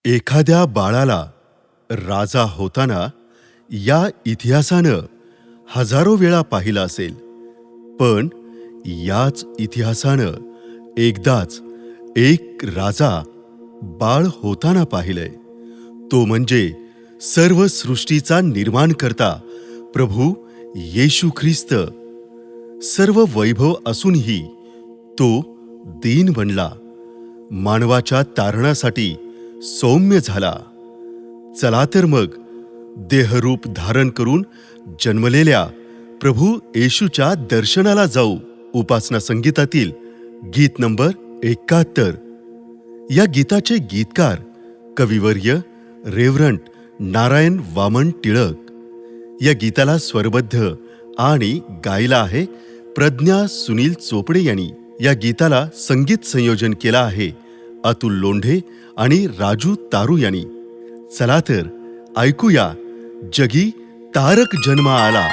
एखाद्या बाळाला राजा होताना या इतिहासानं हजारो वेळा पाहिलं असेल, पण याच इतिहासानं एकदाच एक राजा बाळ होताना पाहिलंय. तो म्हणजे सर्व सृष्टीचा निर्माणकर्ता प्रभू येशू ख्रिस्त. सर्व वैभव असूनही तो दीन बनला, मानवाच्या तारणासाठी सौम्य झाला. चला तर मग देहरूप धारण करून जन्मलेल्या प्रभू येशूच्या दर्शनाला जाऊ. उपासना संगीतातील गीत नंबर 71. या गीताचे गीतकार कविवर्य रेव्हरंट नारायण वामन टिळक. या गीताला स्वरबद्ध आणि गायला आहे प्रज्ञा सुनील चोपडे यांनी. या गीताला संगीत संयोजन केला आहे अतुल लोंढे आणि राजू तारू यांनी. चला तर ऐकूया जगी तारक जन्मा आला.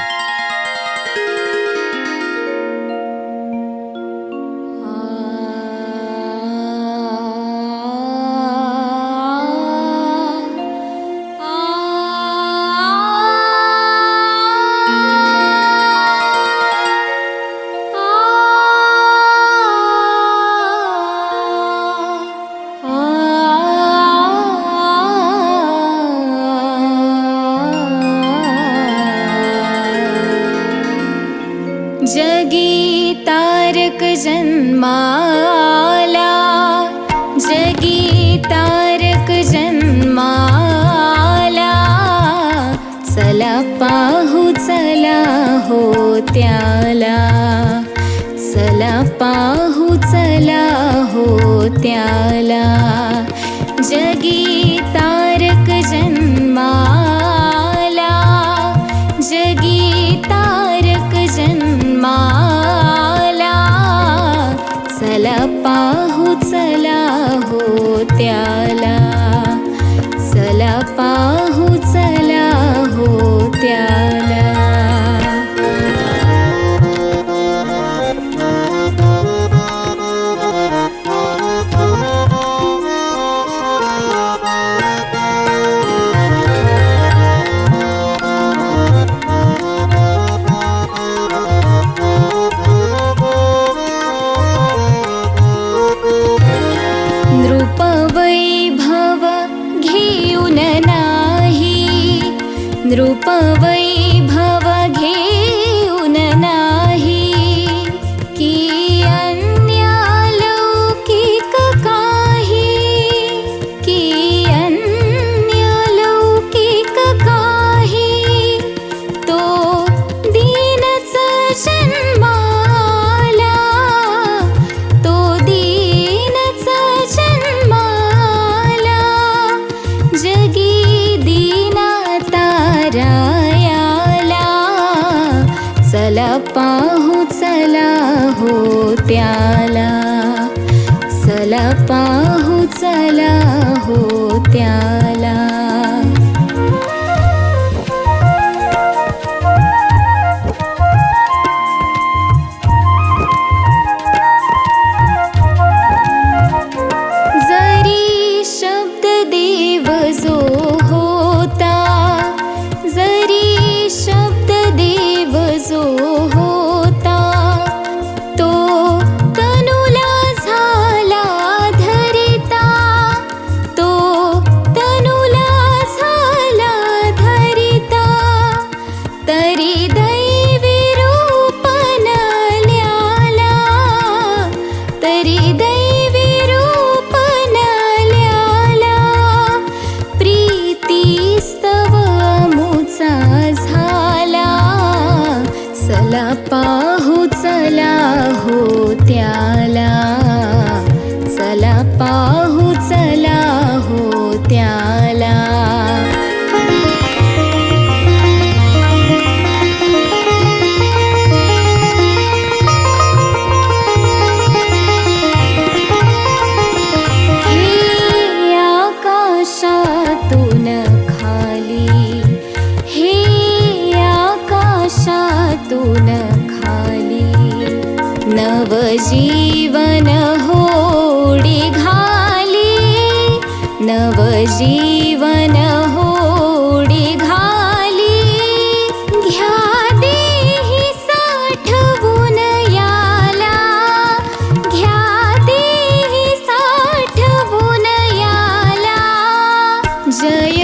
जगी तारक जन्माला, जगी तारक जन्माला. चला पाहू चला हो त्याला, चला पाहू चला हो त्याला. जगी तारक जन्माला, जगी तारक जन्माला. चला पाहू चला हो त्याला, चला पाहू चला हो त्याला. नृपवैभव घेऊन नाही, नृपवैभव घेऊन नाही, की अन्यलौकिक काही, की अन्यलौकिक काही. तो दीनच जन्माला, तो दीनच जन्माला. जगी दीना तारायाला. चला पाहू चला हो त्याला, चला पाहू चला हो त्याला. जरी शब्द देव जो होता, जरी शब्द देव जो होता, तो तनुला झाला धरिता, तो तनुला झाला धरिता. तरी दैवी रूप न ल्याला, तरी दैवी रूप न ल्याला. प्रीतीस्तव अमुचा झाला. चला पाहू चला हो त्याला, चला पाहू चला हो त्याला. हे आकाशातून खाली, हे आकाशातून खाली. नवजीवन होडी घाली, नव जीवन होडी घाली. घ्या देही साठवून याला, घ्या देही साठवून याला. जय